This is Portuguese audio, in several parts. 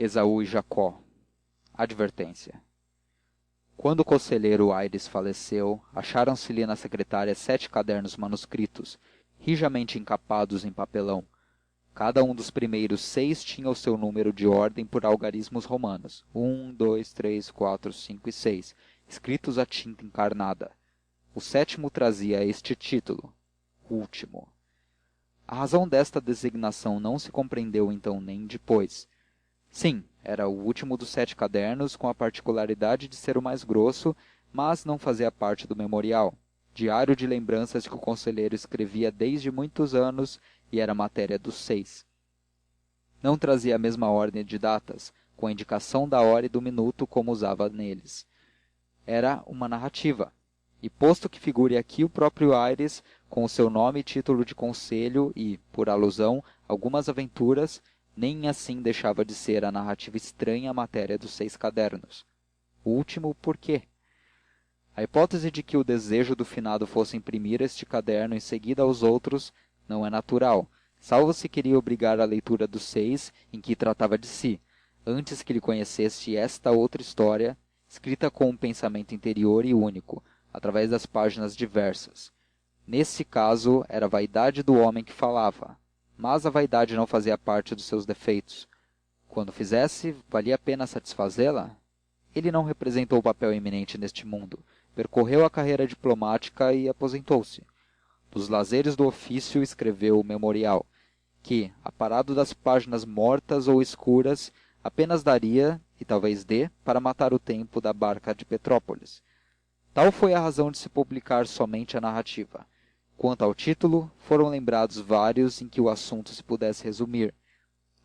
Esaú e Jacó. Advertência. Quando o conselheiro Aires faleceu, acharam-se-lhe na secretária 7 cadernos manuscritos, rijamente encapados em papelão. Cada um dos primeiros 6 tinha o seu número de ordem por algarismos romanos, 1, 2, 3, 4, 5 e 6, escritos a tinta encarnada. O 7º trazia este título: Último. A razão desta designação não se compreendeu então nem depois. Sim, era o último dos 7 cadernos, com a particularidade de ser o mais grosso, mas não fazia parte do memorial, diário de lembranças que o conselheiro escrevia desde muitos anos e era matéria dos 6. Não trazia a mesma ordem de datas, com a indicação da hora e do minuto como usava neles. Era uma narrativa. E posto que figure aqui o próprio Aires, com o seu nome e título de conselho e, por alusão, algumas aventuras, nem assim deixava de ser a narrativa estranha à matéria dos 6 cadernos. O último, por quê? A hipótese de que o desejo do finado fosse imprimir este caderno em seguida aos outros não é natural, salvo se queria obrigar a leitura dos 6, em que tratava de si, antes que lhe conhecesse esta outra história, escrita com um pensamento interior e único, através das páginas diversas. Nesse caso, era a vaidade do homem que falava, mas a vaidade não fazia parte dos seus defeitos. Quando fizesse, valia a pena satisfazê-la? Ele não representou papel eminente neste mundo, percorreu a carreira diplomática e aposentou-se. Dos lazeres do ofício escreveu o memorial, que, aparado das páginas mortas ou escuras, apenas daria, e talvez dê, para matar o tempo da barca de Petrópolis. Tal foi a razão de se publicar somente a narrativa. Quanto ao título, foram lembrados vários em que o assunto se pudesse resumir.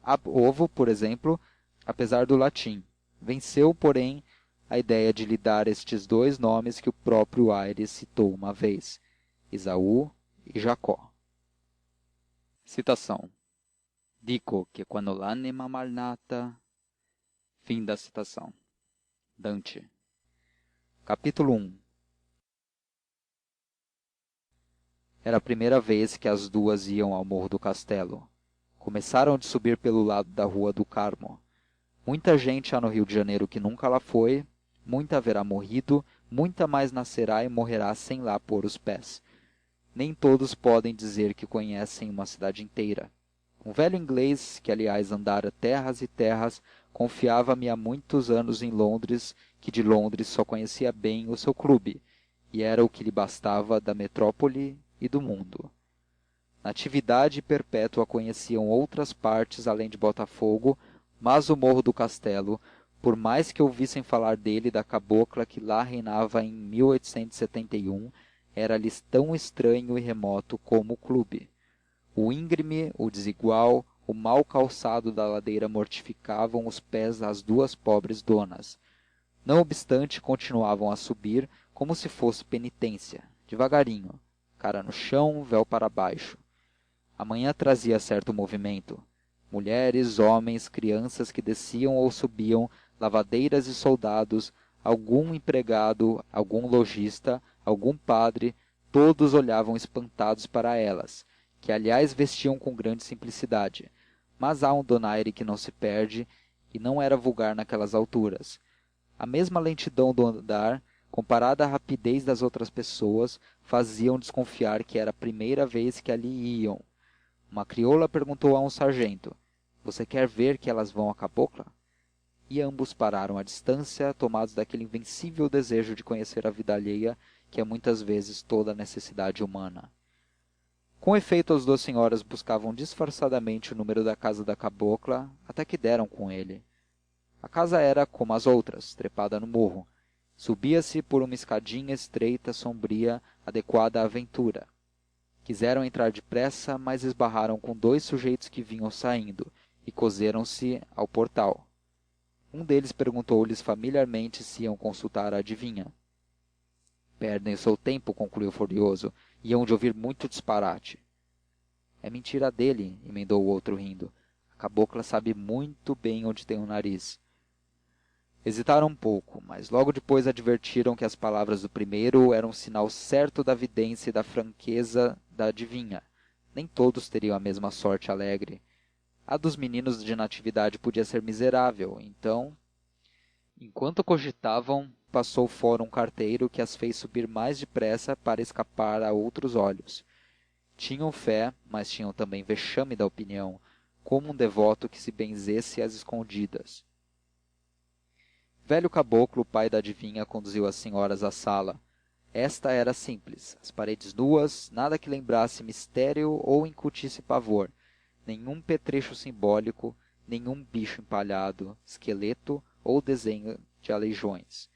Ab ovo, por exemplo, apesar do latim. Venceu, porém, a ideia de lhe dar estes 2 nomes que o próprio Aires citou uma vez: Esaú e Jacó. Citação. Dico que quando l'anima malnata... Fim da citação. Dante. Capítulo 1. Era a primeira vez que as duas iam ao Morro do Castelo. Começaram de subir pelo lado da Rua do Carmo. Muita gente há no Rio de Janeiro que nunca lá foi, muita haverá morrido, muita mais nascerá e morrerá sem lá pôr os pés. Nem todos podem dizer que conhecem uma cidade inteira. Um velho inglês, que aliás andara terras e terras, confiava-me há muitos anos em Londres, que de Londres só conhecia bem o seu clube, e era o que lhe bastava da metrópole e do mundo. Natividade e Perpétua conheciam outras partes além de Botafogo, mas o Morro do Castelo, por mais que ouvissem falar dele e da cabocla que lá reinava em 1871, era-lhes tão estranho e remoto como o clube. O íngreme, o desigual, o mal calçado da ladeira mortificavam os pés às 2 pobres donas. Não obstante, continuavam a subir, como se fosse penitência, devagarinho, cara no chão, véu para baixo. A manhã trazia certo movimento. Mulheres, homens, crianças que desciam ou subiam, lavadeiras e soldados, algum empregado, algum lojista, algum padre, todos olhavam espantados para elas, que aliás vestiam com grande simplicidade. Mas há um donaire que não se perde, e não era vulgar naquelas alturas. A mesma lentidão do andar, comparada à rapidez das outras pessoas, faziam desconfiar que era a primeira vez que ali iam. Uma crioula perguntou a um sargento: "Você quer ver que elas vão à cabocla?" E ambos pararam à distância, tomados daquele invencível desejo de conhecer a vida alheia, que é muitas vezes toda a necessidade humana. Com efeito, as 2 senhoras buscavam disfarçadamente o número da casa da cabocla, até que deram com ele. A casa era como as outras, trepada no morro. Subia-se por uma escadinha estreita, sombria, adequada à aventura. Quiseram entrar depressa, mas esbarraram com 2 sujeitos que vinham saindo, e coseram-se ao portal. Um deles perguntou-lhes familiarmente se iam consultar a adivinha. "Perdem o seu tempo", concluiu furioso, "e hão de ouvir muito disparate." "É mentira dele", emendou o outro rindo. "A cabocla sabe muito bem onde tem o nariz." Hesitaram um pouco, mas logo depois advertiram que as palavras do primeiro eram sinal certo da vidência e da franqueza da adivinha. Nem todos teriam a mesma sorte alegre. A dos meninos de Natividade podia ser miserável, então... Enquanto cogitavam, passou fora um carteiro que as fez subir mais depressa para escapar a outros olhos. Tinham fé, mas tinham também vexame da opinião, como um devoto que se benzesse às escondidas. Velho caboclo, pai da adivinha, conduziu as senhoras à sala. Esta era simples, as paredes nuas, nada que lembrasse mistério ou incutisse pavor, nenhum petrecho simbólico, nenhum bicho empalhado, esqueleto ou desenho de aleijões.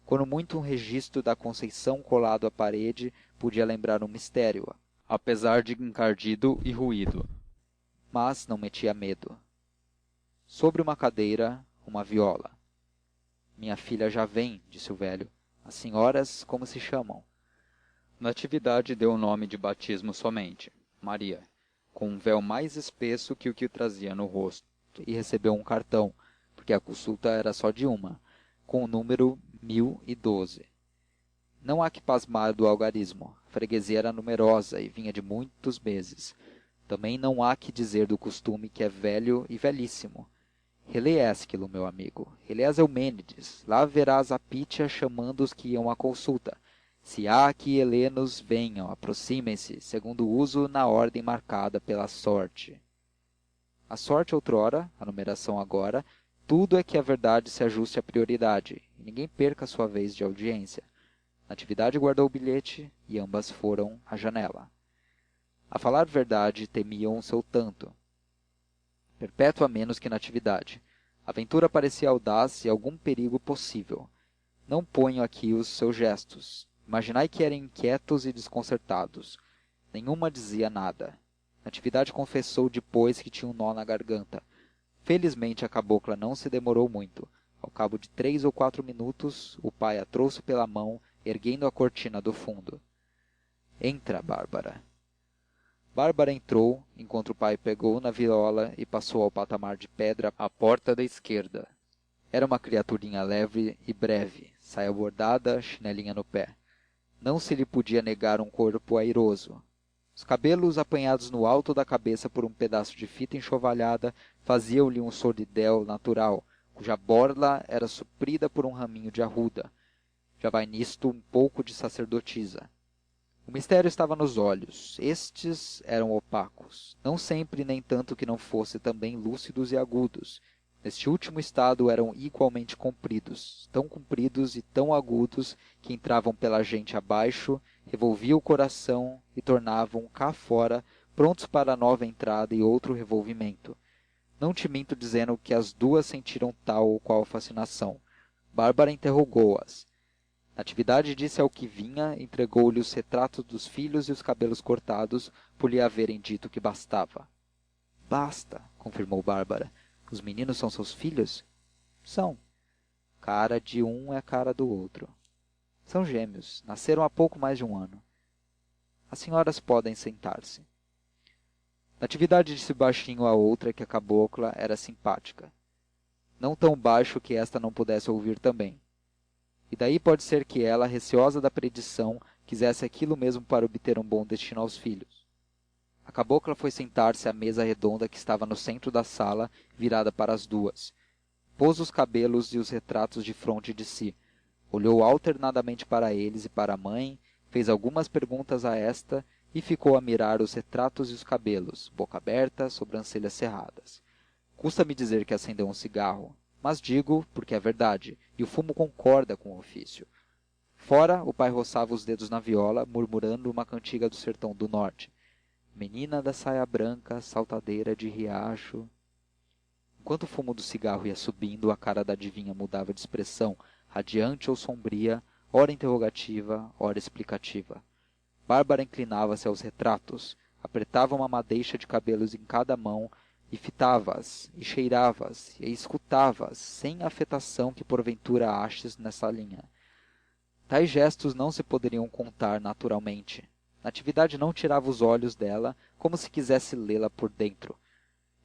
Quando muito um registro da Conceição colado à parede podia lembrar um mistério, apesar de encardido e ruído. Mas não metia medo. Sobre uma cadeira, uma viola. Minha filha já vem, disse o velho. As senhoras, como se chamam? Natividade deu o nome de batismo somente, Maria, com um véu mais espesso que o que trazia no rosto, e recebeu um cartão, porque a consulta era só de uma, com o número 1012. Não há que pasmar do algarismo. A freguesia era numerosa e vinha de muitos meses. Também não há que dizer do costume, que é velho e velhíssimo. Relê Ésquilo, meu amigo. Relê as Eumênides. Lá verás a Pítia chamando os que iam à consulta. Se há aqui helenos, venham, aproximem-se, segundo o uso, na ordem marcada pela sorte. A sorte outrora, a numeração agora, tudo é que a verdade se ajuste à prioridade, e ninguém perca a sua vez de audiência. Natividade guardou o bilhete e ambas foram à janela. A falar verdade, temiam o seu tanto. Perpétua menos que Natividade. A aventura parecia audaz e algum perigo possível. Não ponho aqui os seus gestos. Imaginai que eram inquietos e desconcertados. Nenhuma dizia nada. Natividade confessou depois que tinha um nó na garganta. Felizmente a cabocla não se demorou muito. Ao cabo de 3 ou 4 minutos, o pai a trouxe pela mão, erguendo a cortina do fundo. Entra, Bárbara. Bárbara entrou, enquanto o pai pegou na viola e passou ao patamar de pedra à porta da esquerda. Era uma criaturinha leve e breve, saia bordada, chinelinha no pé. Não se lhe podia negar um corpo airoso. Os cabelos apanhados no alto da cabeça por um pedaço de fita enxovalhada faziam-lhe um sordidel natural, cuja borla era suprida por um raminho de arruda. Já vai nisto um pouco de sacerdotisa. O mistério estava nos olhos. Estes eram opacos. Não sempre, nem tanto que não fossem também lúcidos e agudos. Neste último estado eram igualmente compridos, tão compridos e tão agudos que entravam pela gente abaixo, revolviam o coração e tornavam cá fora, prontos para a nova entrada e outro revolvimento. Não te minto dizendo que as duas sentiram tal ou qual fascinação. Bárbara interrogou-as. Natividade disse ao que vinha, entregou-lhe os retratos dos filhos e os cabelos cortados, por lhe haverem dito que bastava. Basta, confirmou Bárbara. Os meninos são seus filhos? São. Cara de um é a cara do outro. São gêmeos, nasceram há pouco mais de um ano. As senhoras podem sentar-se. Natividade disse baixinho à outra que a cabocla era simpática. Não tão baixo que esta não pudesse ouvir também. E daí pode ser que ela, receosa da predição, quisesse aquilo mesmo para obter um bom destino aos filhos. A cabocla foi sentar-se à mesa redonda que estava no centro da sala, virada para as duas. Pôs os cabelos e os retratos defronte de si. Olhou alternadamente para eles e para a mãe, fez algumas perguntas a esta e ficou a mirar os retratos e os cabelos, boca aberta, sobrancelhas cerradas. Custa-me dizer que acendeu um cigarro, mas digo porque é verdade, e o fumo concorda com o ofício. Fora, o pai roçava os dedos na viola, murmurando uma cantiga do sertão do norte. Menina da saia branca, saltadeira de riacho. Enquanto o fumo do cigarro ia subindo, a cara da adivinha mudava de expressão, radiante ou sombria, ora interrogativa, ora explicativa. Bárbara inclinava-se aos retratos, apertava uma madeixa de cabelos em cada mão, e fitava-as, e cheirava-as, e escutava-as, sem a afetação que porventura aches nessa linha. Tais gestos não se poderiam contar naturalmente. Natividade não tirava os olhos dela, como se quisesse lê-la por dentro.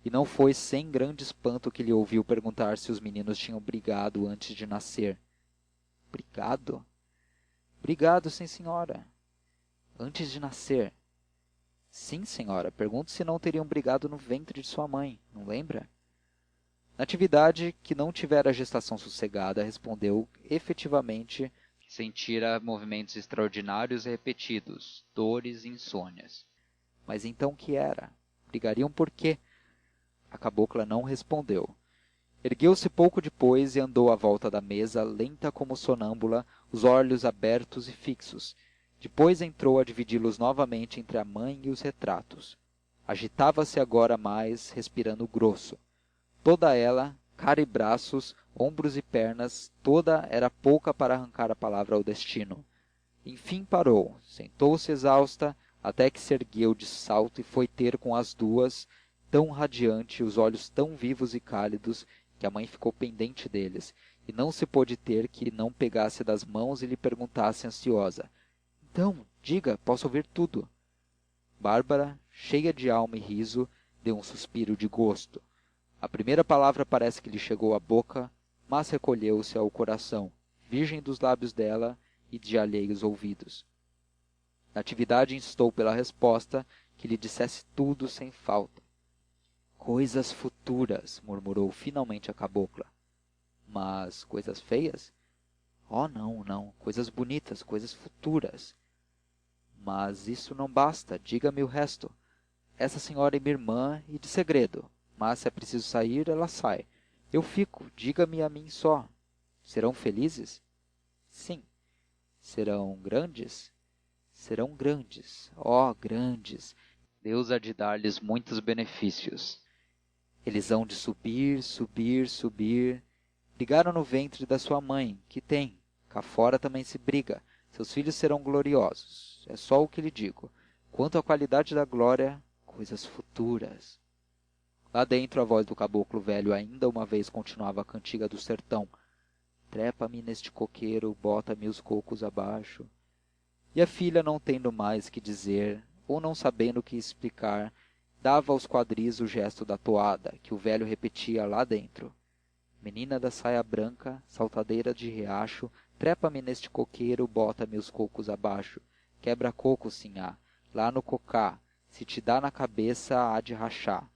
E não foi sem grande espanto que lhe ouviu perguntar se os meninos tinham brigado antes de nascer. Brigado? Brigado, sim, senhora. Antes de nascer. Sim, senhora. Pergunto se não teriam brigado no ventre de sua mãe. Não lembra? Natividade, que não tivera gestação sossegada, respondeu efetivamente que sentira movimentos extraordinários e repetidos, dores e insônias. Mas então que era? Brigariam por quê? A cabocla não respondeu. Ergueu-se pouco depois e andou à volta da mesa, lenta como sonâmbula, os olhos abertos e fixos. Depois entrou a dividi-los novamente entre a mãe e os retratos. Agitava-se agora mais, respirando grosso. Toda ela, cara e braços, ombros e pernas, toda era pouca para arrancar a palavra ao destino. Enfim parou, sentou-se exausta, até que se ergueu de salto e foi ter com as duas, tão radiante, os olhos tão vivos e cálidos, que a mãe ficou pendente deles, e não se pôde ter que não pegasse das mãos e lhe perguntasse ansiosa: então, diga, posso ouvir tudo. Bárbara, cheia de alma e riso, deu um suspiro de gosto. A primeira palavra parece que lhe chegou à boca, mas recolheu-se ao coração, virgem dos lábios dela e de alheios ouvidos. Natividade instou pela resposta, que lhe dissesse tudo sem falta. Coisas futuras, murmurou finalmente a cabocla. Mas coisas feias? Oh, não, não, coisas bonitas, coisas futuras. Mas isso não basta, diga-me o resto. Essa senhora é minha irmã e de segredo, mas se é preciso sair, ela sai. Eu fico, diga-me a mim só. Serão felizes? Sim. Serão grandes? Serão grandes, oh, grandes. Deus há de dar-lhes muitos benefícios. Eles hão de subir, subir, subir. Brigaram no ventre da sua mãe, que tem. Cá fora também se briga. Seus filhos serão gloriosos. É só o que lhe digo. Quanto à qualidade da glória, coisas futuras. Lá dentro a voz do caboclo velho ainda uma vez continuava a cantiga do sertão. Trepa-me neste coqueiro, bota-me os cocos abaixo. E a filha, não tendo mais que dizer, ou não sabendo o que explicar, dava aos quadris o gesto da toada, que o velho repetia lá dentro. Menina da saia branca, saltadeira de riacho, trepa-me neste coqueiro, bota-me os cocos abaixo. Quebra coco, sinhá, lá no cocá, se te dá na cabeça há de rachar.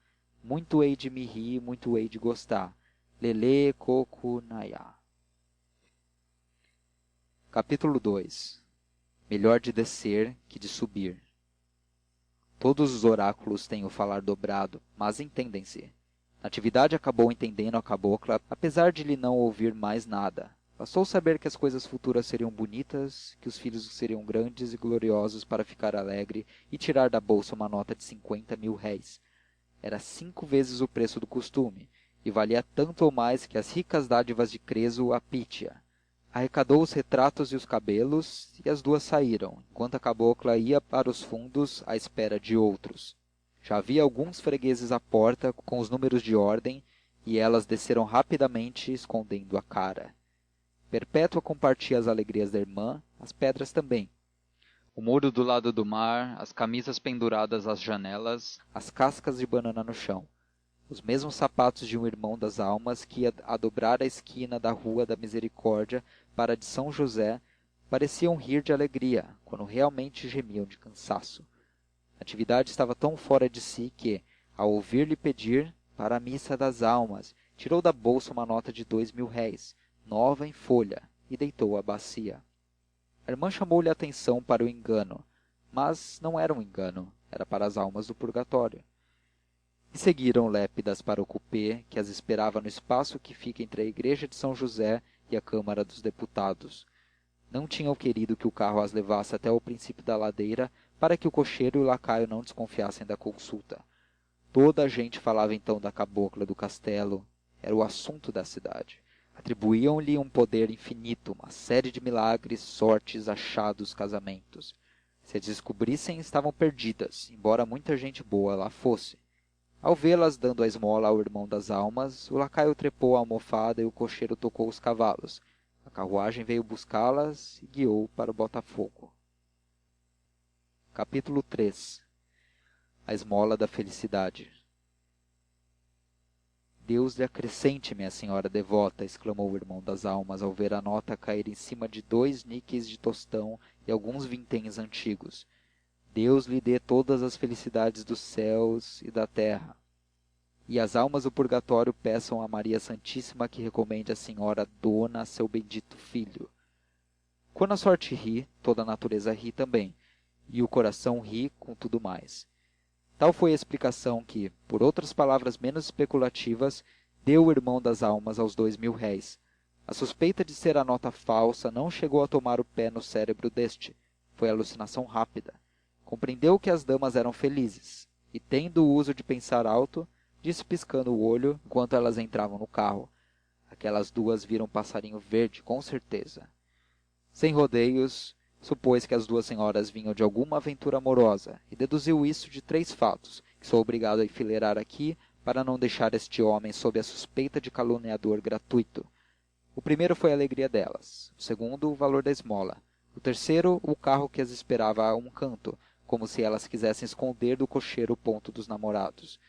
Muito hei de me rir, muito hei de gostar. Lelê, coco, naiá. Capítulo 2. Melhor de descer que de subir. Todos os oráculos têm o falar dobrado, mas entendem-se. Natividade acabou entendendo a cabocla, apesar de lhe não ouvir mais nada. Bastou saber que as coisas futuras seriam bonitas, que os filhos seriam grandes e gloriosos para ficar alegre e tirar da bolsa uma nota de 50.000 réis. Era 5 vezes o preço do costume, e valia tanto ou mais que as ricas dádivas de Creso a Pítia. Arrecadou os retratos e os cabelos, e as duas saíram, enquanto a cabocla ia para os fundos à espera de outros. Já havia alguns fregueses à porta, com os números de ordem, e elas desceram rapidamente, escondendo a cara. Perpétua compartia as alegrias da irmã, as pedras também. O muro do lado do mar, as camisas penduradas às janelas, as cascas de banana no chão. Os mesmos sapatos de um irmão das almas que ia a dobrar a esquina da Rua da Misericórdia para a de São José pareciam rir de alegria, quando realmente gemiam de cansaço. Natividade estava tão fora de si que, ao ouvir-lhe pedir para a missa das almas, tirou da bolsa uma nota de 2.000 réis, nova em folha, e deitou à bacia. A irmã chamou-lhe a atenção para o engano, mas não era um engano, era para as almas do purgatório. E seguiram lépidas para o cupê, que as esperava no espaço que fica entre a igreja de São José e a Câmara dos Deputados. Não tinham querido que o carro as levasse até o princípio da ladeira, para que o cocheiro e o lacaio não desconfiassem da consulta. Toda a gente falava então da cabocla do castelo, era o assunto da cidade. Atribuíam-lhe um poder infinito, uma série de milagres, sortes, achados, casamentos. Se as descobrissem, estavam perdidas, embora muita gente boa lá fosse. Ao vê-las dando a esmola ao irmão das almas, o lacaio trepou à almofada e o cocheiro tocou os cavalos. A carruagem veio buscá-las e guiou para o Botafogo. Capítulo 3. A esmola da felicidade. Deus lhe acrescente, minha senhora devota, exclamou o irmão das almas ao ver a nota cair em cima de 2 níqueis de tostão e alguns vinténs antigos. Deus lhe dê todas as felicidades dos céus e da terra. E as almas do purgatório peçam a Maria Santíssima que recomende a senhora dona a seu bendito filho. Quando a sorte ri, toda a natureza ri também, e o coração ri com tudo mais. Tal foi a explicação que, por outras palavras menos especulativas, deu o irmão das almas aos 2.000 réis. A suspeita de ser a nota falsa não chegou a tomar o pé no cérebro deste. Foi alucinação rápida. Compreendeu que as damas eram felizes, e, tendo o uso de pensar alto, disse piscando o olho, enquanto elas entravam no carro: aquelas duas viram passarinho verde, com certeza. Sem rodeios, supôs que as duas senhoras vinham de alguma aventura amorosa, e deduziu isso de 3 fatos, que sou obrigado a enfileirar aqui para não deixar este homem sob a suspeita de caluniador gratuito. O primeiro foi a alegria delas, o segundo, o valor da esmola, o terceiro, o carro que as esperava a um canto, como se elas quisessem esconder do cocheiro o ponto dos namorados.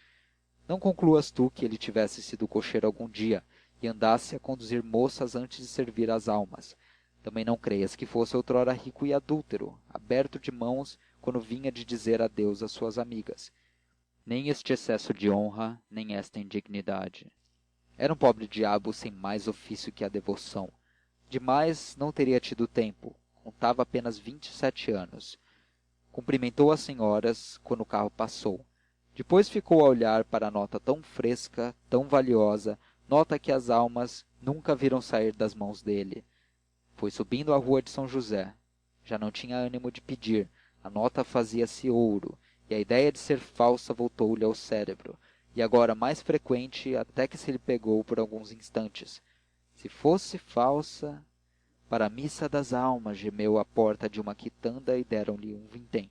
Não concluas tu que ele tivesse sido cocheiro algum dia, e andasse a conduzir moças antes de servir às almas. Também não creias que fosse outrora rico e adúltero, aberto de mãos quando vinha de dizer adeus às suas amigas. Nem este excesso de honra, nem esta indignidade. Era um pobre diabo sem mais ofício que a devoção. Demais não teria tido tempo, contava apenas 27 anos. Cumprimentou as senhoras quando o carro passou. Depois ficou a olhar para a nota tão fresca, tão valiosa, nota que as almas nunca viram sair das mãos dele. Foi subindo a rua de São José. Já não tinha ânimo de pedir, a nota fazia-se ouro, e a ideia de ser falsa voltou-lhe ao cérebro, e agora mais frequente até que se lhe pegou por alguns instantes. Se fosse falsa... Para a missa das almas, gemeu à porta de uma quitanda e deram-lhe um vintém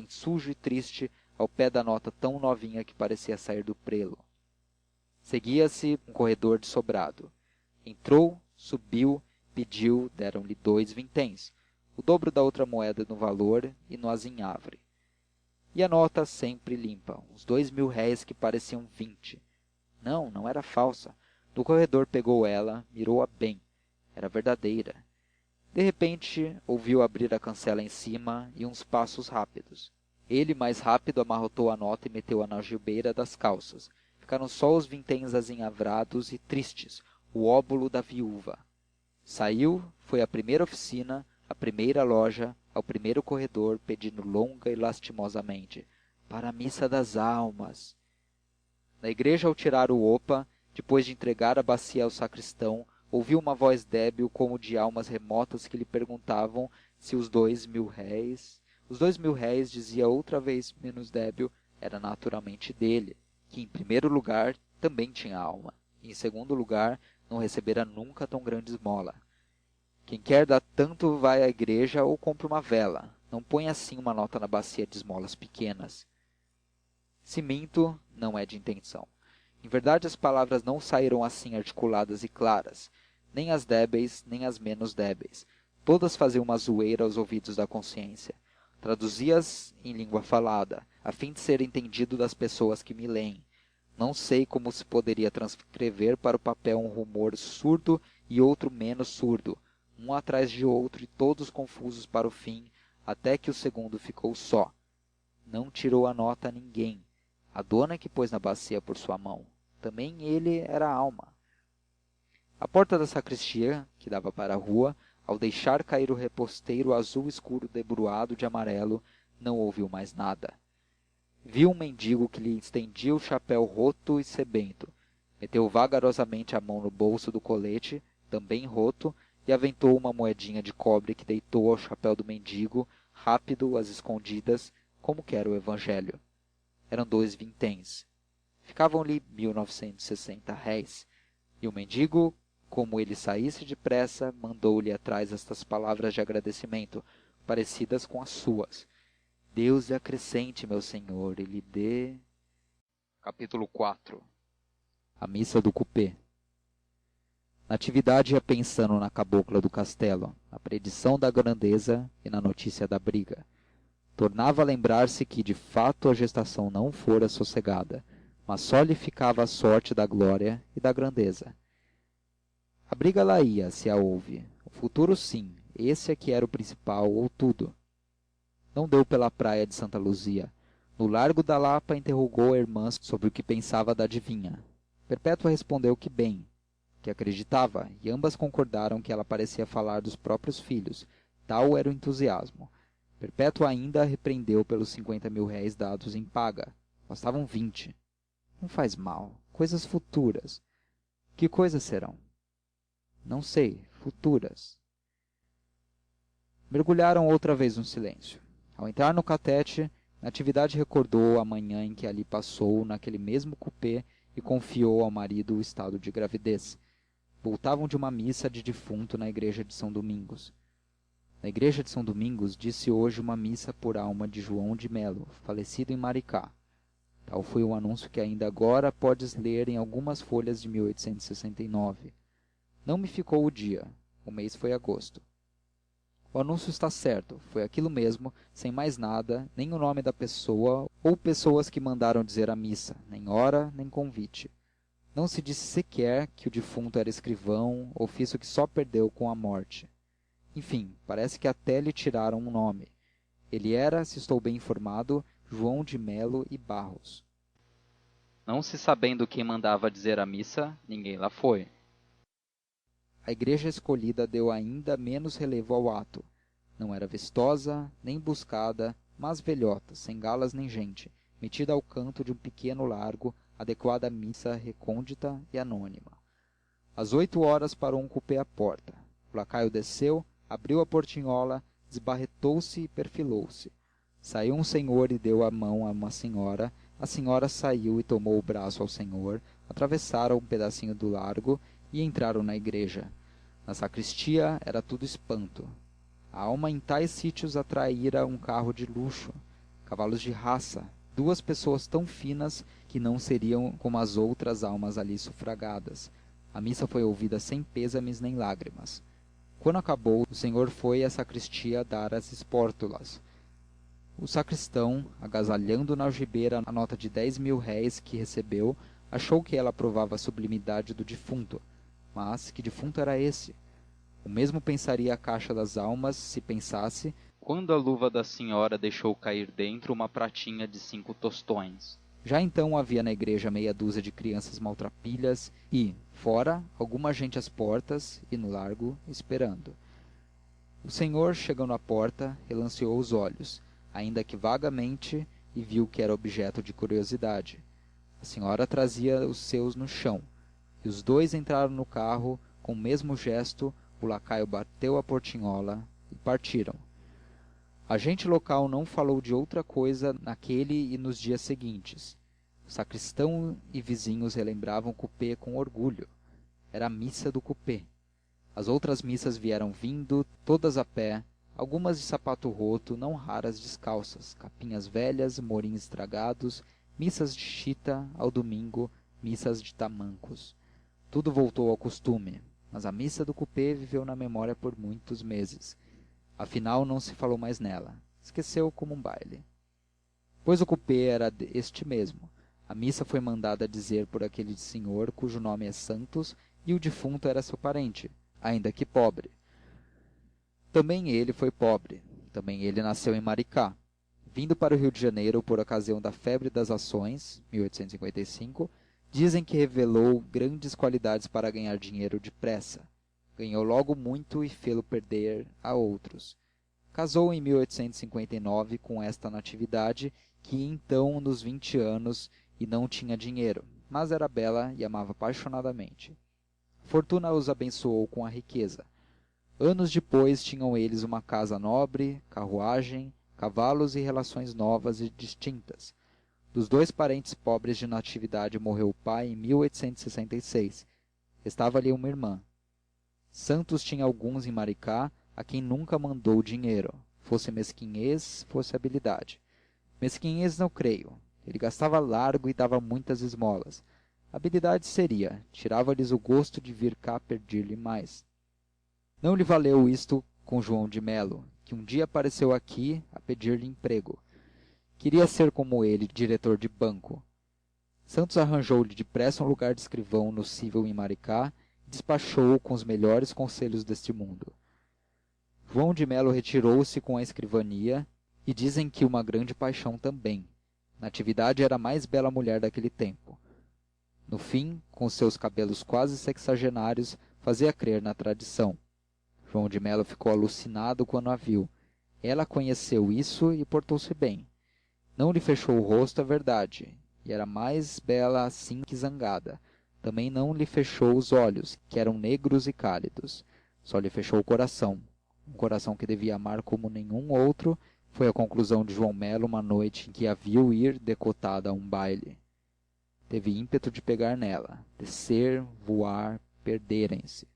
sujo e triste, ao pé da nota tão novinha que parecia sair do prelo. Seguia-se um corredor de sobrado. Entrou, subiu, pediu, deram-lhe 2 vinténs, o dobro da outra moeda no valor e no azinhavre. E a nota sempre limpa, uns 2.000 réis que pareciam 20. Não, não era falsa. No corredor pegou ela, mirou-a bem. Era verdadeira. De repente, ouviu abrir a cancela em cima e uns passos rápidos. Ele, mais rápido, amarrotou a nota e meteu-a na algibeira das calças. Ficaram só os vinténs azinhavrados e tristes, o óbolo da viúva. Saiu, foi à primeira oficina, à primeira loja, ao primeiro corredor, pedindo longa e lastimosamente: para a missa das almas. Na igreja, ao tirar o opa, depois de entregar a bacia ao sacristão, ouviu uma voz débil como de almas remotas que lhe perguntavam se os 2.000 réis... Os 2.000 réis, dizia outra vez menos débil, era naturalmente dele, que, em primeiro lugar, também tinha alma, e, em segundo lugar, não recebera nunca tão grande esmola. Quem quer dar tanto vai à igreja ou compra uma vela, não põe assim uma nota na bacia de esmolas pequenas. Se minto, não é de intenção. Em verdade, as palavras não saíram assim articuladas e claras, nem as débeis, nem as menos débeis. Todas faziam uma zoeira aos ouvidos da consciência. Traduzia-as em língua falada, a fim de ser entendido das pessoas que me leem. Não sei como se poderia transcrever para o papel um rumor surdo e outro menos surdo, um atrás de outro e todos confusos para o fim, até que o segundo ficou só. Não tirou a nota a ninguém. A dona que pôs na bacia por sua mão. Também ele era alma. À porta da sacristia, que dava para a rua, ao deixar cair o reposteiro azul escuro debruado de amarelo, não ouviu mais nada. Viu um mendigo que lhe estendia o chapéu roto e sebento. Meteu vagarosamente a mão no bolso do colete, também roto, e aventou uma moedinha de cobre que deitou ao chapéu do mendigo, rápido, às escondidas, como quer o evangelho. Eram 2 vinténs. Ficavam-lhe 1.960 réis. E o mendigo, como ele saísse depressa, mandou-lhe atrás estas palavras de agradecimento, parecidas com as suas: Deus lhe acrescente, meu senhor, e lhe dê... Capítulo 4. A missa do cupê. Natividade ia pensando na cabocla do castelo, na predição da grandeza e na notícia da briga. Tornava a lembrar-se que de fato a gestação não fora sossegada, mas só lhe ficava a sorte da glória e da grandeza. A briga lá ia, se a houve. O futuro sim, esse é que era o principal, ou tudo. Não deu pela praia de Santa Luzia. No Largo da Lapa interrogou a irmã sobre o que pensava da adivinha. Perpétua respondeu que bem, que acreditava, e ambas concordaram que ela parecia falar dos próprios filhos, tal era o entusiasmo. Perpétua ainda a repreendeu pelos 50.000 réis dados em paga. Bastavam 20. Não faz mal. Coisas futuras. Que coisas serão? Não sei. Futuras. Mergulharam outra vez no silêncio. Ao entrar no catete, Natividade recordou a manhã em que ali passou naquele mesmo coupé e confiou ao marido o estado de gravidez. Voltavam de uma missa de defunto na igreja de São Domingos. Na igreja de São Domingos disse hoje uma missa por alma de João de Melo, falecido em Maricá. Tal foi o anúncio que ainda agora podes ler em algumas folhas de 1869. Não me ficou o dia. O mês foi agosto. O anúncio está certo, foi aquilo mesmo, sem mais nada, nem o nome da pessoa ou pessoas que mandaram dizer a missa, nem hora, nem convite. Não se disse sequer que o defunto era escrivão, ofício que só perdeu com a morte. Enfim, parece que até lhe tiraram um nome. Ele era, se estou bem informado, João de Melo e Barros. Não se sabendo quem mandava dizer a missa, ninguém lá foi. A igreja escolhida deu ainda menos relevo ao ato. Não era vistosa, nem buscada, mas velhota, sem galas nem gente, metida ao canto de um pequeno largo, adequada à missa recôndita e anônima. Às 8 horas parou um coupé à porta. O lacaio desceu, abriu a portinhola, desbarretou-se e perfilou-se. Saiu um senhor e deu a mão a uma senhora. A senhora saiu e tomou o braço ao senhor, atravessaram um pedacinho do largo e entraram na igreja. Na sacristia era tudo espanto. A alma em tais sítios atraíra um carro de luxo, cavalos de raça, 2 pessoas tão finas que não seriam como as outras almas ali sufragadas. A missa foi ouvida sem pêsames nem lágrimas. Quando acabou, o senhor foi à sacristia dar as espórtulas. O sacristão, agasalhando na algibeira a nota de 10.000 réis que recebeu, achou que ela provava a sublimidade do defunto. Mas que defunto era esse? O mesmo pensaria a caixa das almas, se pensasse, quando a luva da senhora deixou cair dentro uma pratinha de 5 tostões. Já então havia na igreja meia dúzia de crianças maltrapilhas e, fora, alguma gente às portas e no largo, esperando. O senhor, chegando à porta, relanceou os olhos, ainda que vagamente, e viu que era objeto de curiosidade. A senhora trazia os seus no chão, e os dois entraram no carro, com o mesmo gesto, o lacaio bateu a portinhola e partiram. A gente local não falou de outra coisa naquele e nos dias seguintes. O sacristão e vizinhos relembravam o coupé com orgulho. Era a missa do coupé. As outras missas vieram vindo, todas a pé, algumas de sapato roto, não raras descalças, capinhas velhas, morins estragados, missas de chita, ao domingo, missas de tamancos. Tudo voltou ao costume, mas a missa do coupé viveu na memória por muitos meses. Afinal, não se falou mais nela. Esqueceu como um baile. Pois o coupé era este mesmo. A missa foi mandada dizer por aquele senhor cujo nome é Santos e o defunto era seu parente, ainda que pobre. Também ele foi pobre. Também ele nasceu em Maricá. Vindo para o Rio de Janeiro por ocasião da febre das ações, 1855, dizem que revelou grandes qualidades para ganhar dinheiro depressa. Ganhou logo muito e fê-lo perder a outros. Casou em 1859 com esta Natividade, que ia então nos 20 anos e não tinha dinheiro, mas era bela e amava apaixonadamente. A fortuna os abençoou com a riqueza. Anos depois tinham eles uma casa nobre, carruagem, cavalos e relações novas e distintas. Dos 2 parentes pobres de Natividade morreu o pai em 1866. Restava-lhe uma irmã. Santos tinha alguns em Maricá, a quem nunca mandou dinheiro, fosse mesquinhez, fosse habilidade. Mesquinhez não creio. Ele gastava largo e dava muitas esmolas. Habilidade seria, tirava-lhes o gosto de vir cá pedir-lhe mais. Não lhe valeu isto com João de Melo, que um dia apareceu aqui a pedir-lhe emprego. Queria ser como ele, diretor de banco. Santos arranjou-lhe depressa um lugar de escrivão no Cível em Maricá e despachou-o com os melhores conselhos deste mundo. João de Melo retirou-se com a escrivania e dizem que uma grande paixão também. Natividade era a mais bela mulher daquele tempo. No fim, com seus cabelos quase sexagenários, fazia crer na tradição. João de Melo ficou alucinado quando a viu. Ela conheceu isso e portou-se bem. Não lhe fechou o rosto, é verdade, e era mais bela assim que zangada. Também não lhe fechou os olhos, que eram negros e cálidos. Só lhe fechou o coração. Um coração que devia amar como nenhum outro, foi a conclusão de João Melo uma noite em que a viu ir decotada a um baile. Teve ímpeto de pegar nela, descer, voar, perderem-se.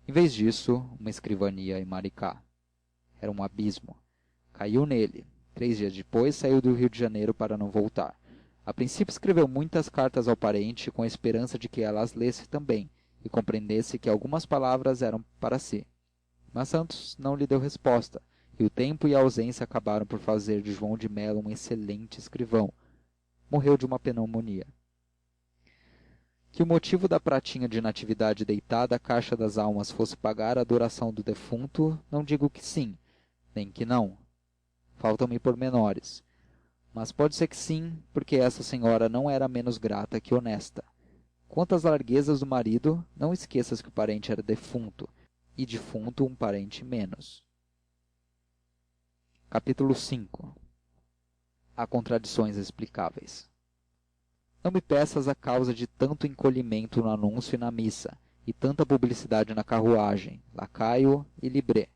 Em vez disso, uma escrivania em Maricá. Era um abismo. Caiu nele. 3 dias depois saiu do Rio de Janeiro para não voltar. A princípio escreveu muitas cartas ao parente com a esperança de que ela as lesse também e compreendesse que algumas palavras eram para si. Mas Santos não lhe deu resposta, e o tempo e a ausência acabaram por fazer de João de Melo um excelente escrivão. Morreu de uma pneumonia. Que o motivo da pratinha de Natividade deitada à caixa das almas fosse pagar a adoração do defunto, não digo que sim, nem que não. Faltam-me pormenores. Mas pode ser que sim, porque essa senhora não era menos grata que honesta. Quanto às larguezas do marido, não esqueças que o parente era defunto, e defunto um parente menos. Capítulo 5. Há contradições explicáveis. Não me peças a causa de tanto encolhimento no anúncio e na missa, e tanta publicidade na carruagem, lacaio e libré.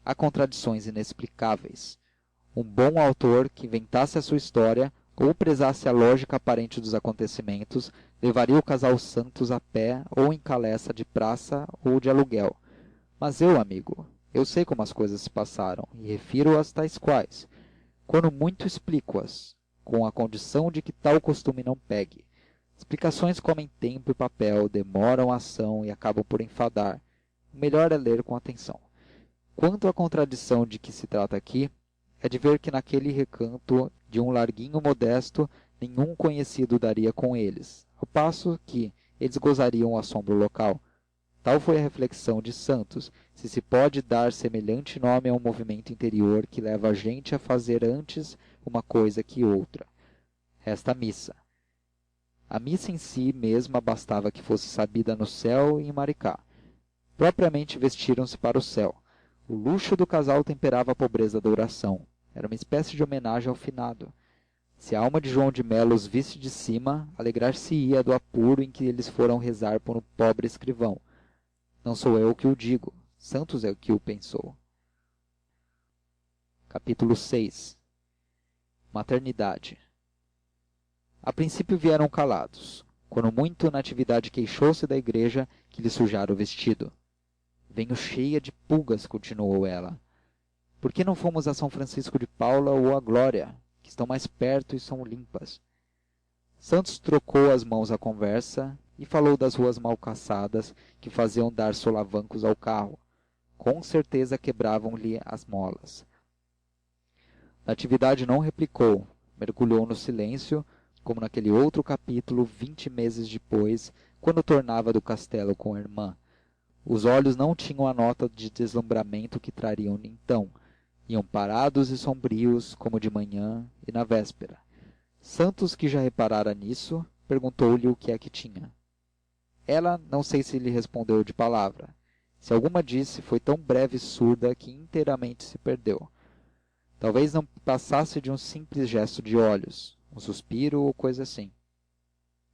Há contradições inexplicáveis. Um bom autor que inventasse a sua história, ou prezasse a lógica aparente dos acontecimentos, levaria o casal Santos a pé ou em caleça de praça ou de aluguel. Mas eu, amigo, eu sei como as coisas se passaram, e refiro-as tais quais. Quando muito explico-as, com a condição de que tal costume não pegue. Explicações comem tempo e papel, demoram a ação e acabam por enfadar. O melhor é ler com atenção. Quanto à contradição de que se trata aqui, é de ver que naquele recanto de um larguinho modesto nenhum conhecido daria com eles, ao passo que eles gozariam o assombro local. Tal foi a reflexão de Santos, se pode dar semelhante nome a um movimento interior que leva a gente a fazer antes uma coisa que outra. Resta a missa. A missa em si mesma bastava que fosse sabida no céu e em Maricá. Propriamente vestiram-se para o céu. O luxo do casal temperava a pobreza da oração. Era uma espécie de homenagem ao finado. Se a alma de João de Melo os visse de cima, alegrar-se-ia do apuro em que eles foram rezar por um pobre escrivão. Não sou eu que o digo, Santos é o que o pensou. Capítulo 6. Maternidade. A princípio vieram calados. Quando muito Natividade queixou-se da igreja que lhe sujara o vestido. Venho cheia de pulgas, continuou ela. Por que não fomos a São Francisco de Paula ou a Glória, que estão mais perto e são limpas? Santos trocou as mãos à conversa e falou das ruas mal caçadas que faziam dar solavancos ao carro. Com certeza quebravam-lhe as molas. Natividade não replicou, mergulhou no silêncio, como naquele outro capítulo 20 meses depois, quando tornava do castelo com a irmã. Os olhos não tinham a nota de deslumbramento que trariam então. Iam parados e sombrios, como de manhã e na véspera. Santos, que já reparara nisso, perguntou-lhe o que é que tinha. Ela, não sei se lhe respondeu de palavra. Se alguma disse, foi tão breve e surda que inteiramente se perdeu. Talvez não passasse de um simples gesto de olhos, um suspiro ou coisa assim.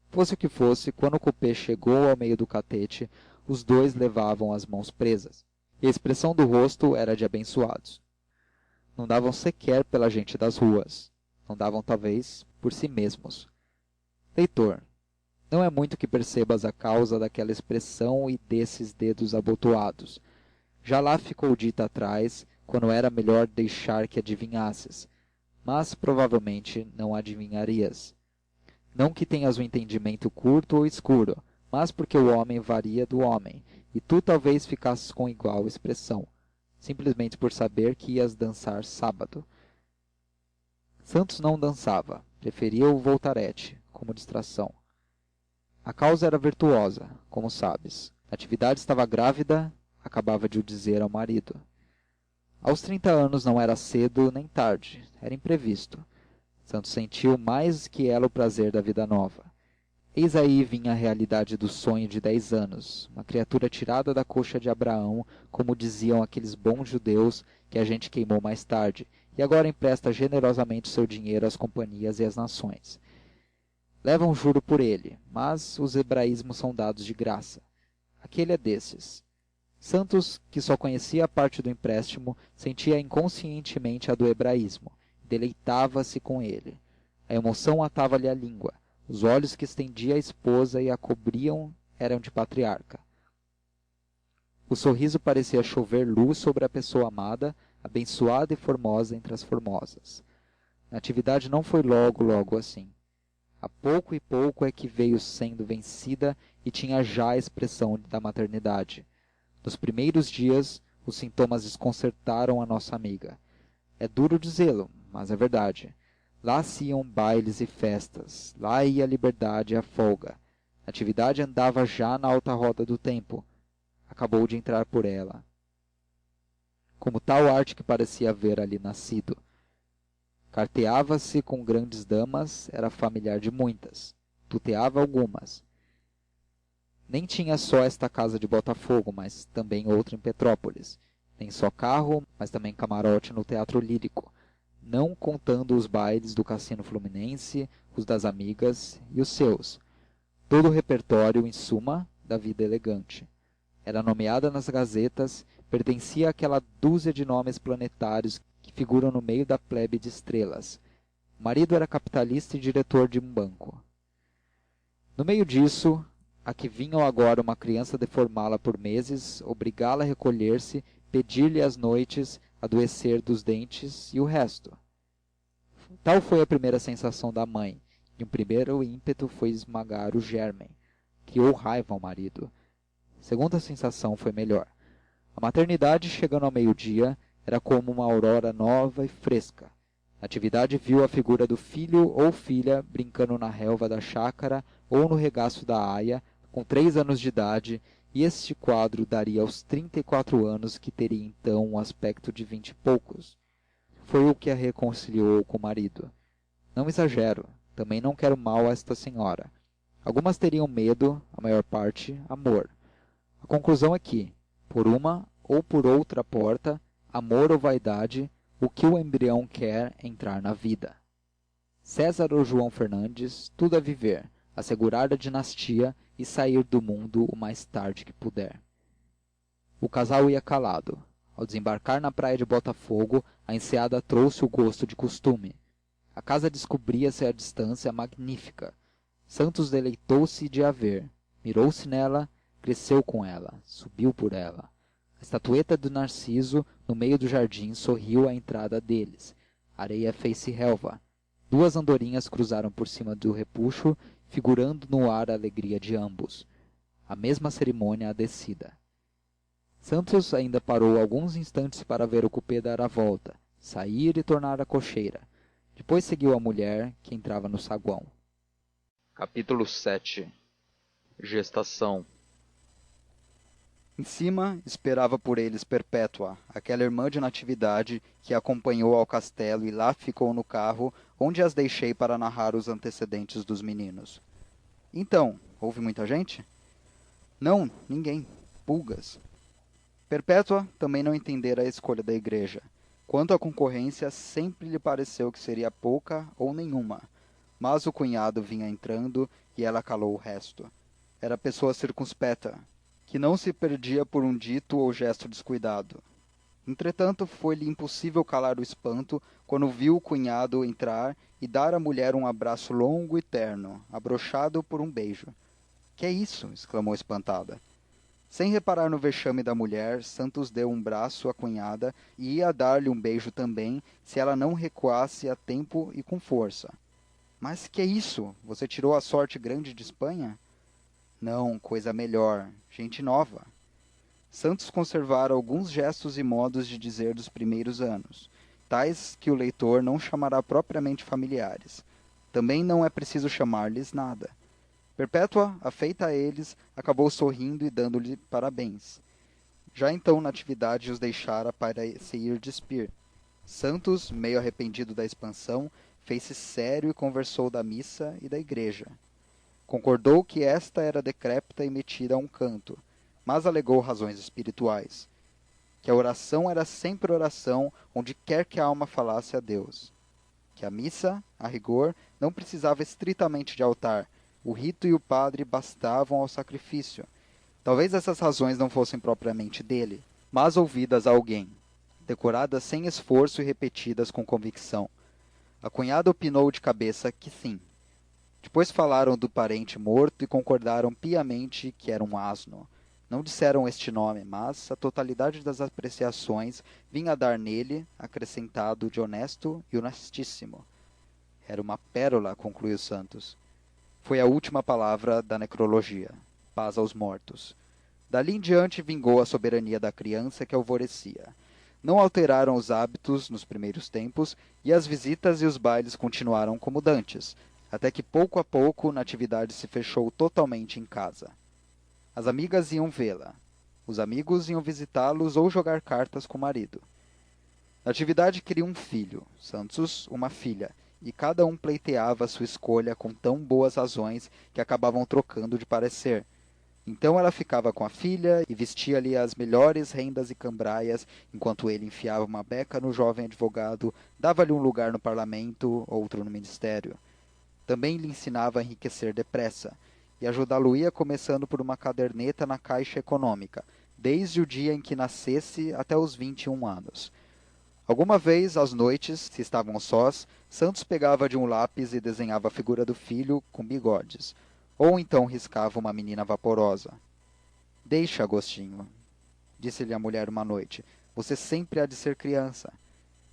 Fosse o que fosse, quando o coupé chegou ao meio do catete, os dois levavam as mãos presas, e a expressão do rosto era de abençoados. Não davam sequer pela gente das ruas, não davam talvez por si mesmos. Leitor, não é muito que percebas a causa daquela expressão e desses dedos abotoados. Já lá ficou dita atrás, quando era melhor deixar que adivinhasses, mas provavelmente não adivinharias. Não que tenhas o entendimento curto ou escuro, mas porque o homem varia do homem, e tu talvez ficasses com igual expressão, simplesmente por saber que ias dançar sábado. Santos não dançava, preferia o voltarete, como distração. A causa era virtuosa, como sabes. Natividade estava grávida, acabava de o dizer ao marido. Aos 30 anos não era cedo nem tarde, era imprevisto. Santos sentiu mais que ela o prazer da vida nova. Eis aí vinha a realidade do sonho de 10 anos, uma criatura tirada da coxa de Abraão, como diziam aqueles bons judeus que a gente queimou mais tarde, e agora empresta generosamente seu dinheiro às companhias e às nações. Levam juro por ele, mas os hebraísmos são dados de graça. Aquele é desses. Santos, que só conhecia a parte do empréstimo, sentia inconscientemente a do hebraísmo, e deleitava-se com ele. A emoção atava-lhe a língua. Os olhos que estendia à esposa e a cobriam eram de patriarca. O sorriso parecia chover luz sobre a pessoa amada, abençoada e formosa entre as formosas. Natividade não foi logo assim. A pouco e pouco é que veio sendo vencida e tinha já a expressão da maternidade. Nos primeiros dias, os sintomas desconcertaram a nossa amiga. É duro dizê-lo, mas é verdade. Lá se iam bailes e festas, lá ia a liberdade e a folga. Natividade andava já na alta roda do tempo. Acabou de entrar por ela. Como tal arte que parecia haver ali nascido. Carteava-se com grandes damas, era familiar de muitas. Tuteava algumas. Nem tinha só esta casa de Botafogo, mas também outra em Petrópolis. Nem só carro, mas também camarote no Teatro Lírico, não contando os bailes do Cassino Fluminense, os das amigas e os seus. Todo o repertório, em suma, da vida elegante. Era nomeada nas gazetas, pertencia àquela dúzia de nomes planetários que figuram no meio da plebe de estrelas. O marido era capitalista e diretor de um banco. No meio disso, a que vinham agora uma criança deformá-la por meses, obrigá-la a recolher-se, pedir-lhe às noites, adoecer dos dentes e o resto. Tal foi a primeira sensação da mãe, e um primeiro ímpeto foi esmagar o gérmen. Criou raiva ao marido. A segunda sensação foi melhor. A maternidade, chegando ao meio-dia, era como uma aurora nova e fresca. Natividade viu a figura do filho ou filha brincando na relva da chácara ou no regaço da aia, com 3 anos de idade, e este quadro daria aos 34 anos, que teria então um aspecto de 20 e poucos. Foi o que a reconciliou com o marido. Não exagero, também não quero mal a esta senhora. Algumas teriam medo, a maior parte, amor. A conclusão é que, por uma ou por outra porta, amor ou vaidade, o que o embrião quer é entrar na vida. César ou João Fernandes, tudo a viver, assegurar a dinastia e sair do mundo o mais tarde que puder. O casal ia calado. Ao desembarcar na praia de Botafogo, a enseada trouxe o gosto de costume. A casa descobria-se à distância magnífica. Santos deleitou-se de a ver, mirou-se nela, cresceu com ela, subiu por ela. A estatueta do Narciso, no meio do jardim, sorriu à entrada deles. A areia fez-se relva. 2 andorinhas cruzaram por cima do repuxo, figurando no ar a alegria de ambos. A mesma cerimônia a descida. Santos ainda parou alguns instantes para ver o cupê dar a volta, sair e tornar à cocheira. Depois seguiu a mulher, que entrava no saguão. Capítulo 7. Gestação. Em cima, esperava por eles Perpétua, aquela irmã de Natividade, que a acompanhou ao castelo e lá ficou no carro, onde as deixei para narrar os antecedentes dos meninos. Então, houve muita gente? Não, ninguém. Pulgas. Perpétua também não entendera a escolha da igreja. Quanto à concorrência, sempre lhe pareceu que seria pouca ou nenhuma. Mas o cunhado vinha entrando e ela calou o resto. Era pessoa circunspecta, que não se perdia por um dito ou gesto descuidado. Entretanto, foi-lhe impossível calar o espanto quando viu o cunhado entrar e dar à mulher um abraço longo e terno, abrochado por um beijo. Que é isso? Exclamou espantada. Sem reparar no vexame da mulher, Santos deu um braço à cunhada e ia dar-lhe um beijo também, se ela não recuasse a tempo e com força. Mas que é isso? Você tirou a sorte grande de Espanha? Não, coisa melhor. Gente nova. Santos conservara alguns gestos e modos de dizer dos primeiros anos, tais que o leitor não chamará propriamente familiares. Também não é preciso chamar-lhes nada. Perpétua, afeita a eles, acabou sorrindo e dando-lhe parabéns. Já então Natividade os deixara para se ir despir. Santos, meio arrependido da expansão, fez-se sério e conversou da missa e da igreja. Concordou que esta era decrépita e metida a um canto, mas alegou razões espirituais. Que a oração era sempre oração, onde quer que a alma falasse a Deus. Que a missa, a rigor, não precisava estritamente de altar, o rito e o padre bastavam ao sacrifício. Talvez essas razões não fossem propriamente dele, mas ouvidas a alguém, decoradas sem esforço e repetidas com convicção. A cunhada opinou de cabeça que sim. Depois falaram do parente morto e concordaram piamente que era um asno. Não disseram este nome, mas a totalidade das apreciações vinha a dar nele, acrescentado de honesto e honestíssimo. Era uma pérola, concluiu Santos. Foi a última palavra da necrologia. Paz aos mortos. Dali em diante vingou a soberania da criança que alvorecia. Não alteraram os hábitos nos primeiros tempos, e as visitas e os bailes continuaram como dantes, até que pouco a pouco Natividade se fechou totalmente em casa. As amigas iam vê-la. Os amigos iam visitá-los ou jogar cartas com o marido. Natividade queria um filho, Santos uma filha, e cada um pleiteava sua escolha com tão boas razões que acabavam trocando de parecer. Então ela ficava com a filha e vestia-lhe as melhores rendas e cambraias, enquanto ele enfiava uma beca no jovem advogado, dava-lhe um lugar no parlamento, outro no ministério. Também lhe ensinava a enriquecer depressa, e ajudá-lo-ia começando por uma caderneta na Caixa Econômica, desde o dia em que nascesse até os 21 anos. Alguma vez, às noites, se estavam sós, Santos pegava de um lápis e desenhava a figura do filho com bigodes, ou então riscava uma menina vaporosa. Deixa, Agostinho, disse-lhe a mulher uma noite, você sempre há de ser criança.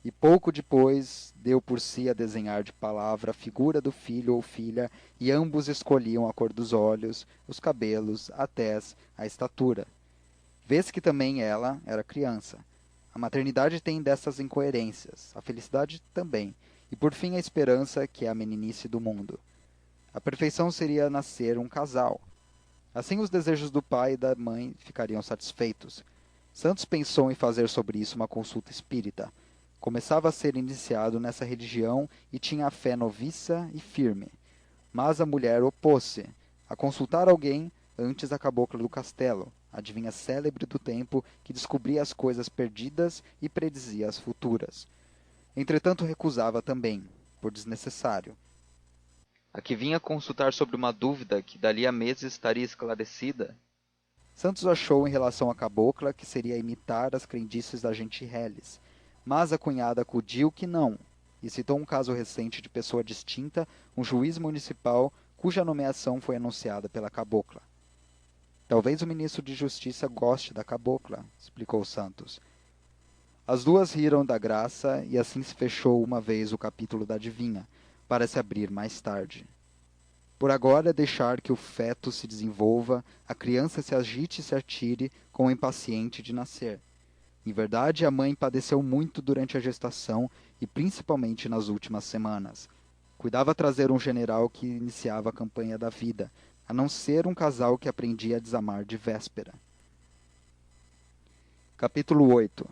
E pouco depois deu por si a desenhar de palavra a figura do filho ou filha, e ambos escolhiam a cor dos olhos, os cabelos, a tez, a estatura. Vês que também ela era criança. A maternidade tem dessas incoerências, a felicidade também, e por fim a esperança, que é a meninice do mundo. A perfeição seria nascer um casal. Assim os desejos do pai e da mãe ficariam satisfeitos. Santos pensou em fazer sobre isso uma consulta espírita. Começava a ser iniciado nessa religião e tinha a fé noviça e firme. Mas a mulher opôs-se. A consultar alguém, antes a cabocla do castelo, adivinha célebre do tempo, que descobria as coisas perdidas e predizia as futuras. Entretanto recusava também, por desnecessário. A que vinha consultar sobre uma dúvida que dali a meses estaria esclarecida. Santos achou em relação à cabocla que seria imitar as crendices da gente reles, mas a cunhada acudiu que não, e citou um caso recente de pessoa distinta, um juiz municipal cuja nomeação foi anunciada pela cabocla. Talvez o ministro de Justiça goste da cabocla, explicou Santos. As duas riram da graça e assim se fechou uma vez o capítulo da adivinha, para se abrir mais tarde. Por agora é deixar que o feto se desenvolva, a criança se agite e se atire, como impaciente de nascer. Em verdade, a mãe padeceu muito durante a gestação e principalmente nas últimas semanas. Cuidava trazer um general que iniciava a campanha da vida, a não ser um casal que aprendia a desamar de véspera. Capítulo 8.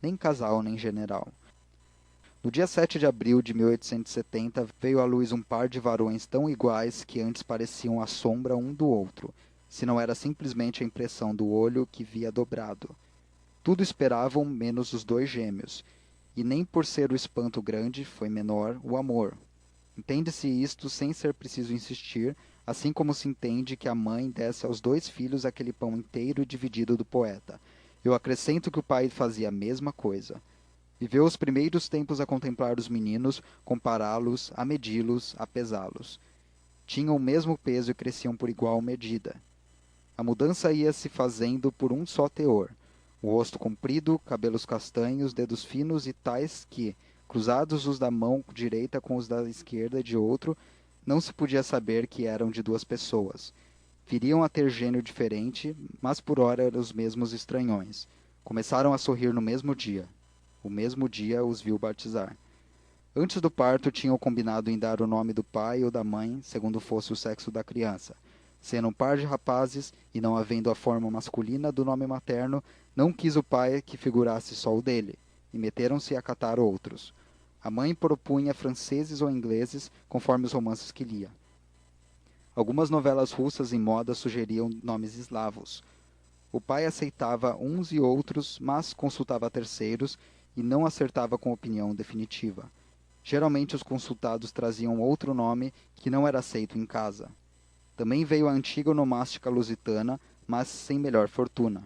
Nem casal, nem general. No dia 7 de abril de 1870 veio à luz um par de varões tão iguais que antes pareciam a sombra um do outro, se não era simplesmente a impressão do olho que via dobrado. Tudo esperavam menos os dois gêmeos, e nem por ser o espanto grande foi menor o amor. Entende-se isto sem ser preciso insistir, assim como se entende que a mãe desse aos dois filhos aquele pão inteiro e dividido do poeta. Eu acrescento que o pai fazia a mesma coisa. Viveu os primeiros tempos a contemplar os meninos, compará-los, a medi-los, a pesá-los. Tinham o mesmo peso e cresciam por igual medida. A mudança ia se fazendo por um só teor. O rosto comprido, cabelos castanhos, dedos finos e tais que, cruzados os da mão direita com os da esquerda de outro, não se podia saber que eram de duas pessoas. Viriam a ter gênio diferente, mas por ora eram os mesmos estranhões. Começaram a sorrir no mesmo dia. O mesmo dia os viu batizar. Antes do parto tinham combinado em dar o nome do pai ou da mãe, segundo fosse o sexo da criança. Sendo um par de rapazes, e não havendo a forma masculina do nome materno, não quis o pai que figurasse só o dele, e meteram-se a catar outros. A mãe propunha franceses ou ingleses, conforme os romances que lia. Algumas novelas russas em moda sugeriam nomes eslavos. O pai aceitava uns e outros, mas consultava terceiros e não acertava com opinião definitiva. Geralmente os consultados traziam outro nome que não era aceito em casa. Também veio a antiga onomástica lusitana, mas sem melhor fortuna.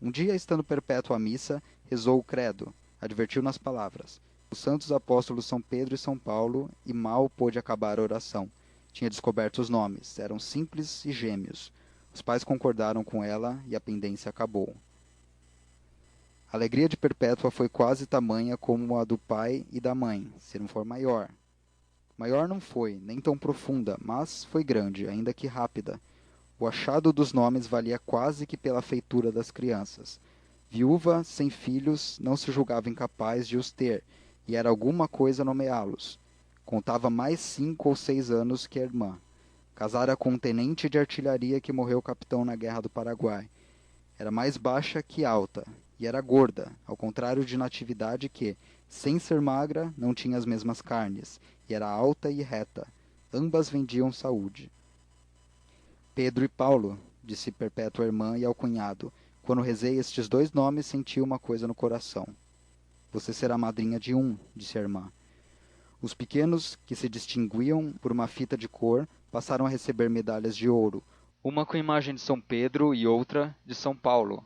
Um dia, estando Perpétua à missa, rezou o credo, advertiu nas palavras: os santos apóstolos São Pedro e São Paulo, e mal pôde acabar a oração. Tinha descoberto os nomes, eram simples e gêmeos. Os pais concordaram com ela e a pendência acabou. A alegria de Perpétua foi quase tamanha como a do pai e da mãe, se não for maior. Maior não foi, nem tão profunda, mas foi grande, ainda que rápida. O achado dos nomes valia quase que pela feitura das crianças. Viúva, sem filhos, não se julgava incapaz de os ter, e era alguma coisa nomeá-los. Contava mais 5 ou 6 anos que a irmã. Casara com um tenente de artilharia que morreu capitão na Guerra do Paraguai. Era mais baixa que alta, e era gorda, ao contrário de Natividade que, sem ser magra, não tinha as mesmas carnes, e era alta e reta. Ambas vendiam saúde. Pedro e Paulo, disse Perpétua à irmã e ao cunhado. Quando rezei estes 2 nomes, senti uma coisa no coração. Você será madrinha de um, disse a irmã. Os pequenos, que se distinguiam por uma fita de cor, passaram a receber medalhas de ouro, Uma com imagem de São Pedro e outra de São Paulo.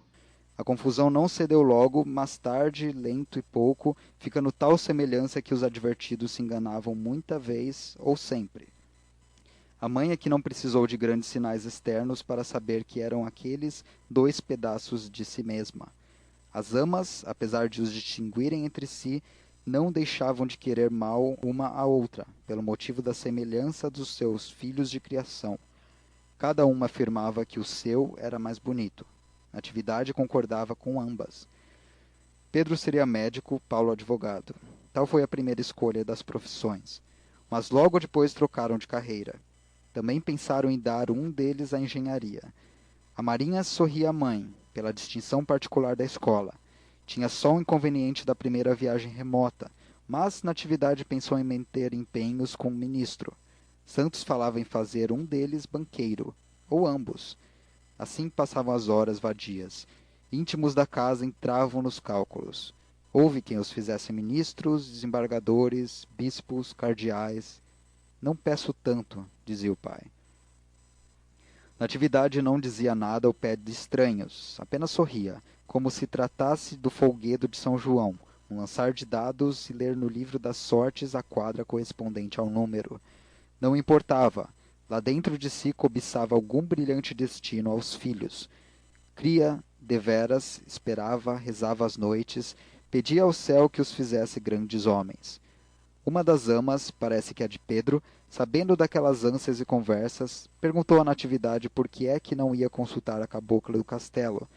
A confusão não cedeu logo, mas tarde, lento e pouco, ficando tal semelhança que os advertidos se enganavam muita vez ou sempre. A mãe é que não precisou de grandes sinais externos para saber que eram aqueles 2 pedaços de si mesma. As amas, apesar de os distinguirem entre si, não deixavam de querer mal uma à outra, pelo motivo da semelhança dos seus filhos de criação. Cada uma afirmava que o seu era mais bonito. Natividade concordava com ambas. Pedro seria médico, Paulo advogado. Tal foi a primeira escolha das profissões. Mas logo depois trocaram de carreira. Também pensaram em dar um deles à engenharia. A Marinha sorria à mãe, pela distinção particular da escola. Tinha só o inconveniente da primeira viagem remota, mas Natividade pensou em manter empenhos com o ministro. Santos falava em fazer um deles banqueiro, ou ambos. Assim passavam as horas vadias. Íntimos da casa entravam nos cálculos. Houve quem os fizesse ministros, desembargadores, bispos, cardeais. Não peço tanto, dizia o pai. Natividade não dizia nada ao pé de estranhos, apenas sorria, como se tratasse do folguedo de São João, um lançar de dados e ler no livro das sortes a quadra correspondente ao número. Não importava, lá dentro de si cobiçava algum brilhante destino aos filhos. Cria, deveras, esperava, rezava às noites, pedia ao céu que os fizesse grandes homens. Uma das amas, parece que a de Pedro, sabendo daquelas ânsias e conversas, perguntou à Natividade por que é que não ia consultar a cabocla do castelo.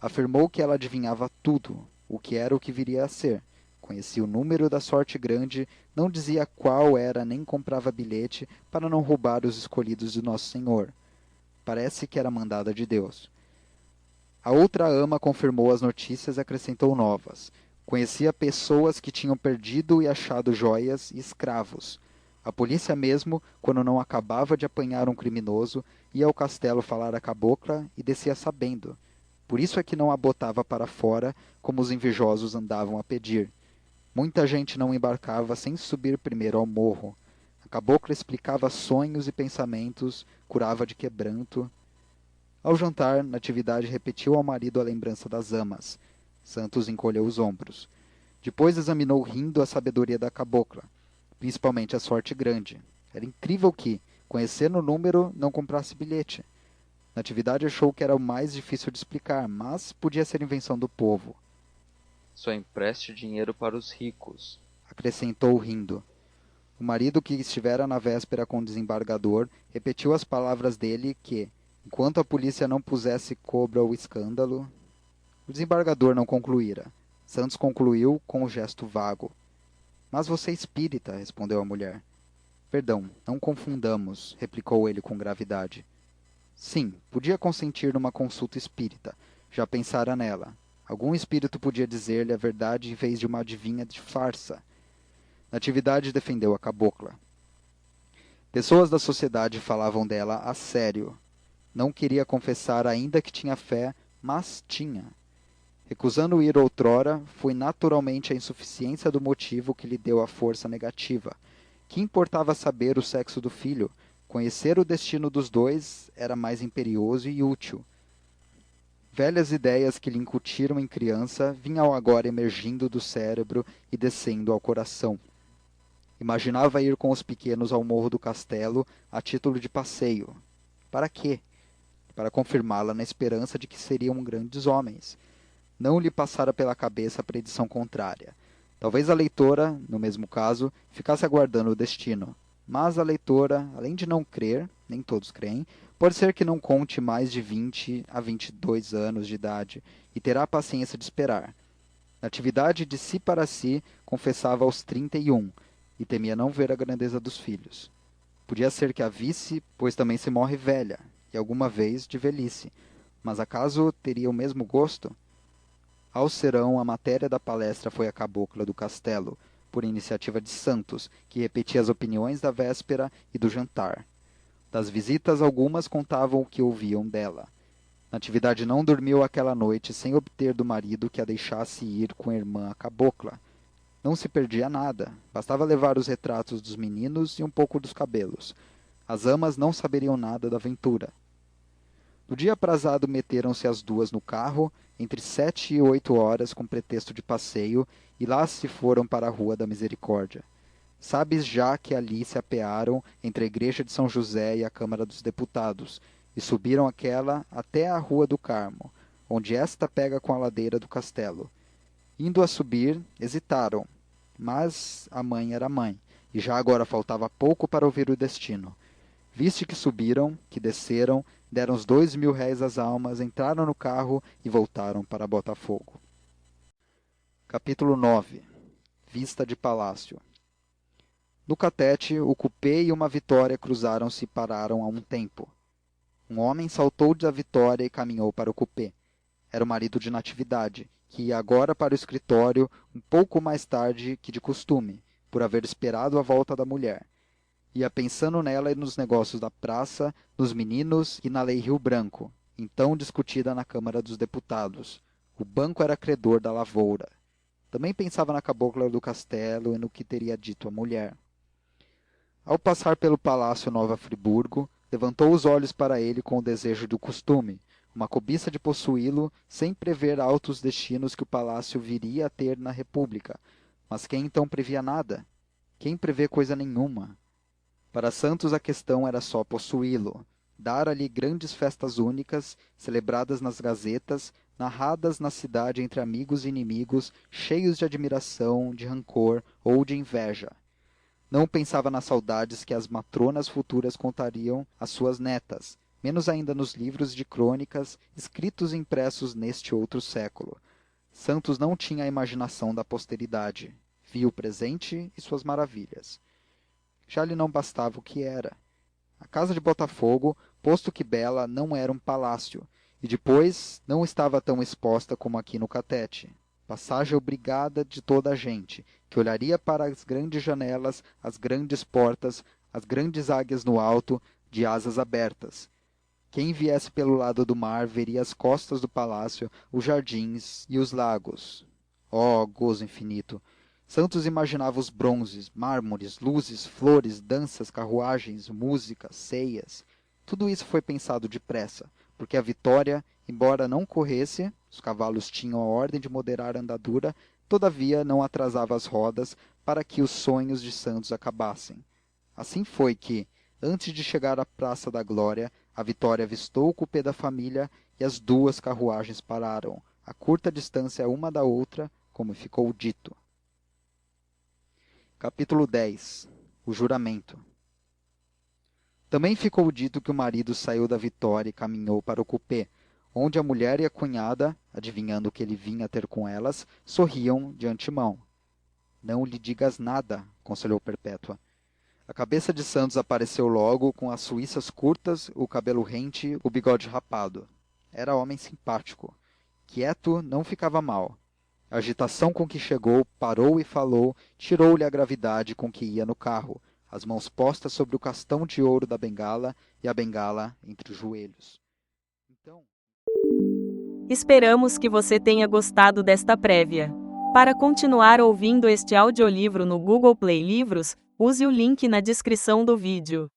Afirmou que ela adivinhava tudo, o que era o que viria a ser. Conhecia o número da sorte grande, não dizia qual era nem comprava bilhete para não roubar os escolhidos de Nosso Senhor. Parece que era mandada de Deus. A outra ama confirmou as notícias e acrescentou novas. Conhecia pessoas que tinham perdido e achado joias e escravos. A polícia mesmo, quando não acabava de apanhar um criminoso, ia ao castelo falar à cabocla e descia sabendo. Por isso é que não a botava para fora, como os invejosos andavam a pedir. Muita gente não embarcava sem subir primeiro ao morro. A cabocla explicava sonhos e pensamentos, curava de quebranto. Ao jantar, Natividade repetiu ao marido a lembrança das amas. Santos encolheu os ombros. Depois examinou rindo a sabedoria da cabocla, principalmente a sorte grande. Era incrível que, conhecendo o número, não comprasse bilhete. Natividade achou que era o mais difícil de explicar, mas podia ser invenção do povo. Só empreste dinheiro para os ricos. Acrescentou rindo. O marido, que estivera na véspera com o desembargador, repetiu as palavras dele que, enquanto a polícia não pusesse cobro ao escândalo... O desembargador não concluíra. Santos concluiu com um gesto vago. Mas você é espírita, respondeu a mulher. Perdão, não confundamos, replicou ele com gravidade. Sim, podia consentir numa consulta espírita. Já pensara nela. Algum espírito podia dizer-lhe a verdade em vez de uma adivinha de farsa. Natividade defendeu a cabocla. Pessoas da sociedade falavam dela a sério. Não queria confessar ainda que tinha fé, mas tinha. Recusando ir outrora, foi naturalmente a insuficiência do motivo que lhe deu a força negativa. Que importava saber o sexo do filho? Conhecer o destino dos dois era mais imperioso e útil. Velhas ideias que lhe incutiram em criança vinham agora emergindo do cérebro e descendo ao coração. Imaginava ir com os pequenos ao Morro do Castelo a título de passeio. Para quê? Para confirmá-la na esperança de que seriam grandes homens. Não lhe passara pela cabeça a predição contrária. Talvez a leitora, no mesmo caso, ficasse aguardando o destino. Mas a leitora, além de não crer, nem todos creem, pode ser que não conte mais de 20 a 22 anos de idade e terá a paciência de esperar. Natividade de si para si confessava aos 31 e temia não ver a grandeza dos filhos. Podia ser que a visse, pois também se morre velha, e alguma vez de velhice. Mas acaso teria o mesmo gosto? Ao serão, a matéria da palestra foi a cabocla do castelo, por iniciativa de Santos, que repetia as opiniões da véspera e do jantar. Das visitas, algumas contavam o que ouviam dela. Natividade não dormiu aquela noite sem obter do marido que a deixasse ir com a irmã à cabocla. Não se perdia nada, bastava levar os retratos dos meninos e um pouco dos cabelos. As amas não saberiam nada da aventura. No dia aprazado meteram-se as duas no carro, entre 7 e 8 horas, com pretexto de passeio, e lá se foram para a Rua da Misericórdia. Sabes já que ali se apearam entre a igreja de São José e a Câmara dos Deputados, e subiram aquela até a Rua do Carmo, onde esta pega com a ladeira do castelo. Indo a subir, hesitaram, mas a mãe era mãe, e já agora faltava pouco para ouvir o destino. Viste que subiram, que desceram, deram os 2.000 réis às almas, entraram no carro e voltaram para Botafogo. Capítulo 9. Vista de palácio. No catete, o cupê e uma Vitória cruzaram-se e pararam a um tempo. Um homem saltou da Vitória e caminhou para o cupê. Era o marido de Natividade, que ia agora para o escritório um pouco mais tarde que de costume, por haver esperado a volta da mulher. Ia pensando nela e nos negócios da praça, nos meninos e na Lei Rio Branco, então discutida na Câmara dos Deputados. O banco era credor da lavoura. Também pensava na cabocla do castelo e no que teria dito a mulher. Ao passar pelo Palácio Nova Friburgo, levantou os olhos para ele com o desejo do costume, uma cobiça de possuí-lo, sem prever altos destinos que o palácio viria a ter na República. Mas quem então previa nada? Quem prevê coisa nenhuma? Para Santos a questão era só possuí-lo, dar ali grandes festas únicas, celebradas nas gazetas, narradas na cidade entre amigos e inimigos, cheios de admiração, de rancor ou de inveja. Não pensava nas saudades que as matronas futuras contariam às suas netas, menos ainda nos livros de crônicas escritos e impressos neste outro século. Santos não tinha a imaginação da posteridade. Via o presente e suas maravilhas. Já lhe não bastava o que era. A casa de Botafogo, posto que bela, não era um palácio, e depois não estava tão exposta como aqui no Catete. Passagem obrigada de toda a gente, que olharia para as grandes janelas, as grandes portas, as grandes águias no alto, de asas abertas. Quem viesse pelo lado do mar veria as costas do palácio, os jardins e os lagos. Oh, gozo infinito! Santos imaginava os bronzes, mármores, luzes, flores, danças, carruagens, música, ceias. Tudo isso foi pensado depressa, porque a Vitória, embora não corresse, os cavalos tinham a ordem de moderar a andadura, todavia não atrasava as rodas para que os sonhos de Santos acabassem. Assim foi que, antes de chegar à Praça da Glória, a Vitória avistou o cupê da família e as duas carruagens pararam, a curta distância uma da outra, como ficou dito. Capítulo 10. O juramento. Também ficou dito que o marido saiu da Vitória e caminhou para o cupê, onde a mulher e a cunhada, adivinhando o que ele vinha ter com elas, sorriam de antemão. Não lhe digas nada, aconselhou Perpétua. A cabeça de Santos apareceu logo, com as suíças curtas, o cabelo rente, o bigode rapado. Era homem simpático. Quieto, não ficava mal. A agitação com que chegou, parou e falou, tirou-lhe a gravidade com que ia no carro, as mãos postas sobre o castão de ouro da bengala e a bengala entre os joelhos. Então... Esperamos que você tenha gostado desta prévia. Para continuar ouvindo este audiolivro no Google Play Livros, use o link na descrição do vídeo.